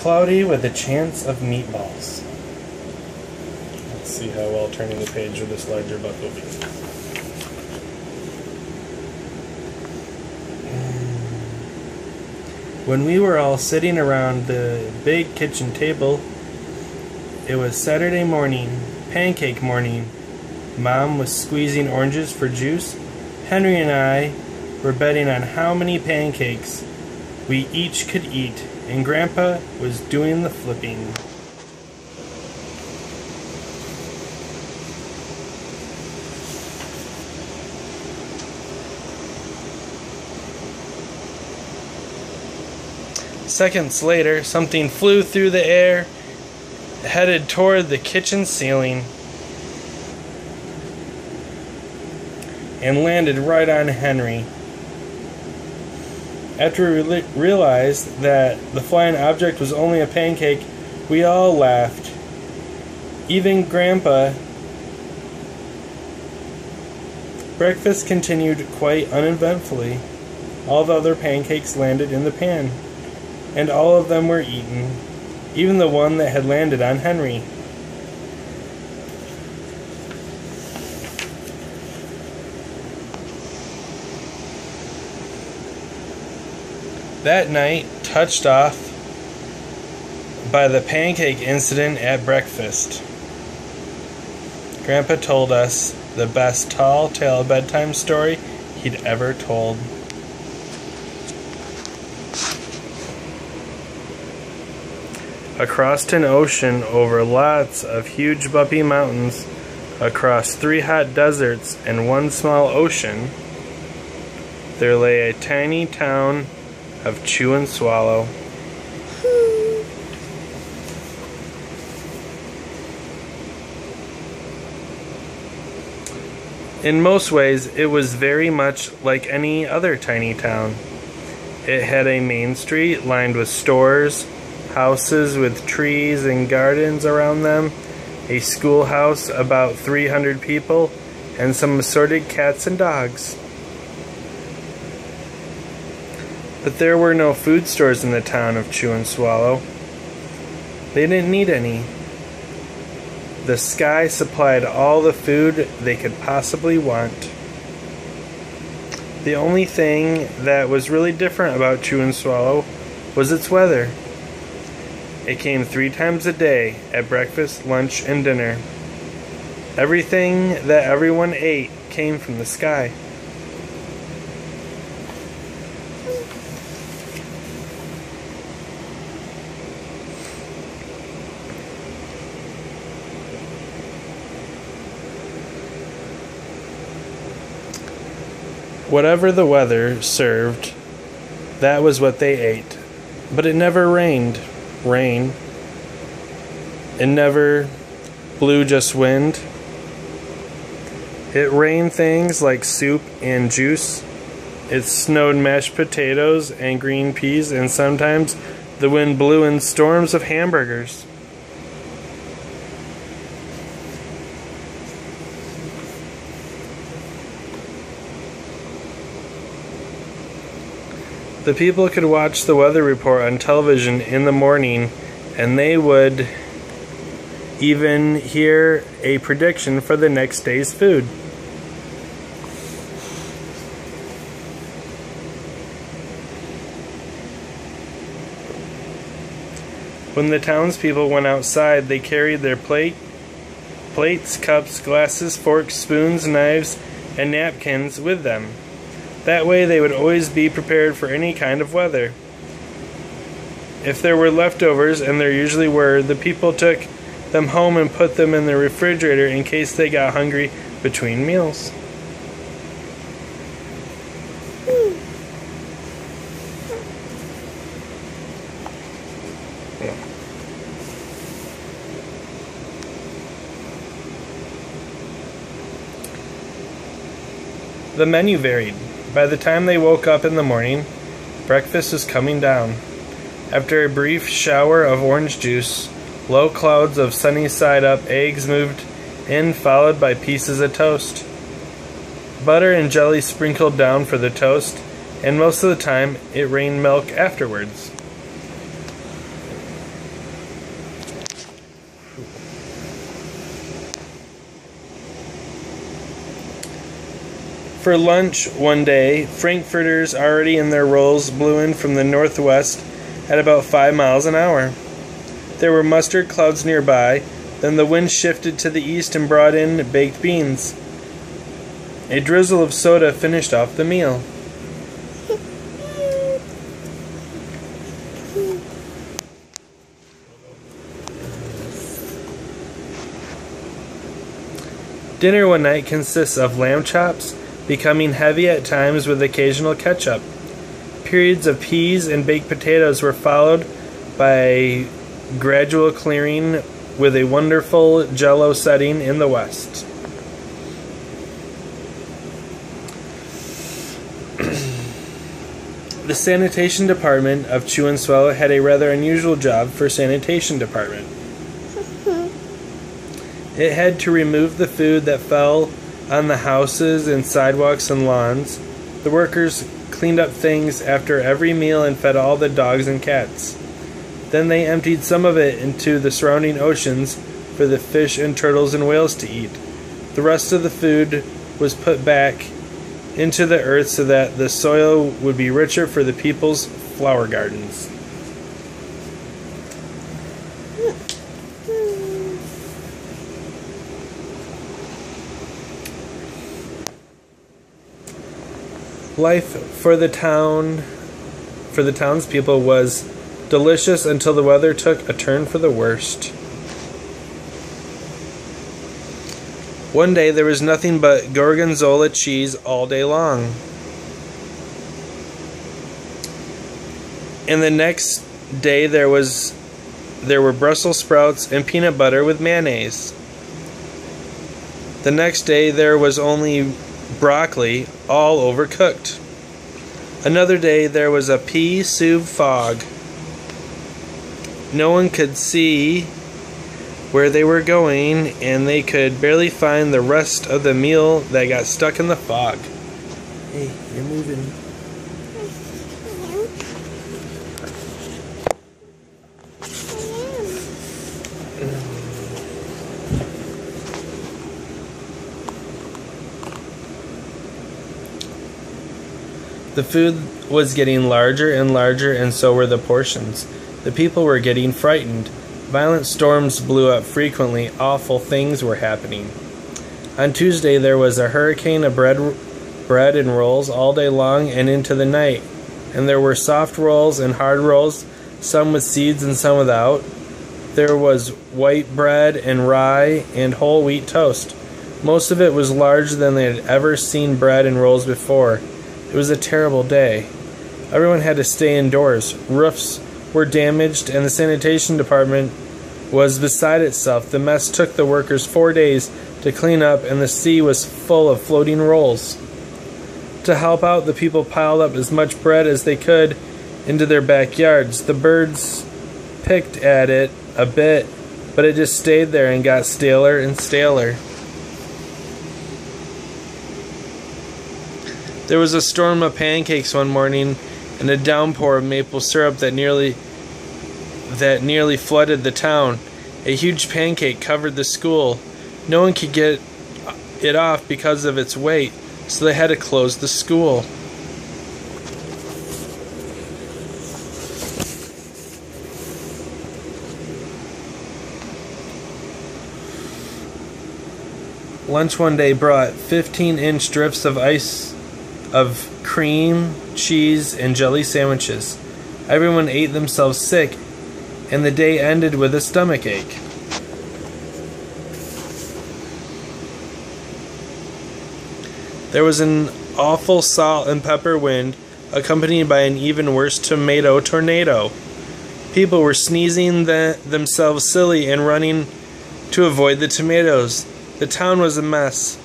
cloudy with a chance of meatballs. Let's see how well turning the page with this larger book will be. When we were all sitting around the big kitchen table, it was Saturday morning, pancake morning. Mom was squeezing oranges for juice. Henry and I were betting on how many pancakes we each could eat, and Grandpa was doing the flipping. Seconds later, something flew through the air, headed toward the kitchen ceiling, and landed right on Henry. After we realized that the flying object was only a pancake, we all laughed. Even Grandpa. Breakfast continued quite uneventfully. All the other pancakes landed in the pan, and all of them were eaten, even the one that had landed on Henry. That night, touched off by the pancake incident at breakfast, Grandpa told us the best tall tale bedtime story he'd ever told. Across an ocean, over lots of huge bumpy mountains, across 3 hot deserts and 1 small ocean, there lay a tiny town of Chew and Swallow. In most ways, it was very much like any other tiny town. It had a main street lined with stores, houses with trees and gardens around them, a schoolhouse about 300 people, and some assorted cats and dogs. But there were no food stores in the town of Chew and Swallow. They didn't need any. The sky supplied all the food they could possibly want. The only thing that was really different about Chew and Swallow was its weather. It came 3 times a day, at breakfast, lunch, and dinner. Everything that everyone ate came from the sky. Whatever the weather served, that was what they ate. But it never rained rain. It never blew just wind. It rained things like soup and juice. It snowed mashed potatoes and green peas, and sometimes the wind blew in storms of hamburgers. The people could watch the weather report on television in the morning, and they would even hear a prediction for the next day's food. When the townspeople went outside, they carried their plates, cups, glasses, forks, spoons, knives, and napkins with them. That way they would always be prepared for any kind of weather. If there were leftovers, and there usually were, the people took them home and put them in the refrigerator in case they got hungry between meals. The menu varied. By the time they woke up in the morning, breakfast was coming down. After a brief shower of orange juice, low clouds of sunny-side-up eggs moved in, followed by pieces of toast. Butter and jelly sprinkled down for the toast, and most of the time it rained milk afterwards. For lunch one day, frankfurters already in their rolls blew in from the northwest at about 5 miles an hour. There were mustard clouds nearby. Then the wind shifted to the east and brought in baked beans. A drizzle of soda finished off the meal. Dinner one night consists of lamb chops, becoming heavy at times with occasional ketchup. Periods of peas and baked potatoes were followed by a gradual clearing with a wonderful jello setting in the west. The sanitation department of Chew and Swallow had a rather unusual job for sanitation department. It had to remove the food that fell on the houses and sidewalks and lawns. The workers cleaned up things after every meal and fed all the dogs and cats. Then they emptied some of it into the surrounding oceans for the fish and turtles and whales to eat. The rest of the food was put back into the earth so that the soil would be richer for the people's flower gardens. Life for the townspeople was delicious until the weather took a turn for the worst. One day there was nothing but gorgonzola cheese all day long. And the next day there were Brussels sprouts and peanut butter with mayonnaise. The next day there was only broccoli, all overcooked. Another day there was a pea soup fog. No one could see where they were going, and they could barely find the rest of the meal that got stuck in the fog. Hey, you're moving. The food was getting larger and larger, and so were the portions. The people were getting frightened. Violent storms blew up frequently. Awful things were happening. On Tuesday there was a hurricane of bread and rolls all day long and into the night. And there were soft rolls and hard rolls, some with seeds and some without. There was white bread and rye and whole wheat toast. Most of it was larger than they had ever seen bread and rolls before. It was a terrible day. Everyone had to stay indoors. Roofs were damaged, and the sanitation department was beside itself. The mess took the workers 4 days to clean up, and the sea was full of floating rolls. To help out, the people piled up as much bread as they could into their backyards. The birds picked at it a bit, but it just stayed there and got staler and staler. There was a storm of pancakes one morning and a downpour of maple syrup that nearly flooded the town. A huge pancake covered the school. No one could get it off because of its weight, so they had to close the school. Lunch one day brought 15-inch drifts of ice of cream, cheese, and jelly sandwiches. Everyone ate themselves sick, and the day ended with a stomach ache. There was an awful salt and pepper wind, accompanied by an even worse tomato tornado. People were sneezing themselves silly and running to avoid the tomatoes. The town was a mess.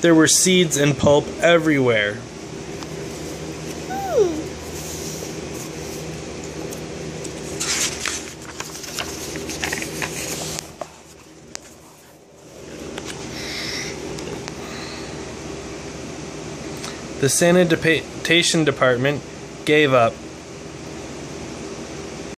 There were seeds and pulp everywhere. The sanitation department gave up.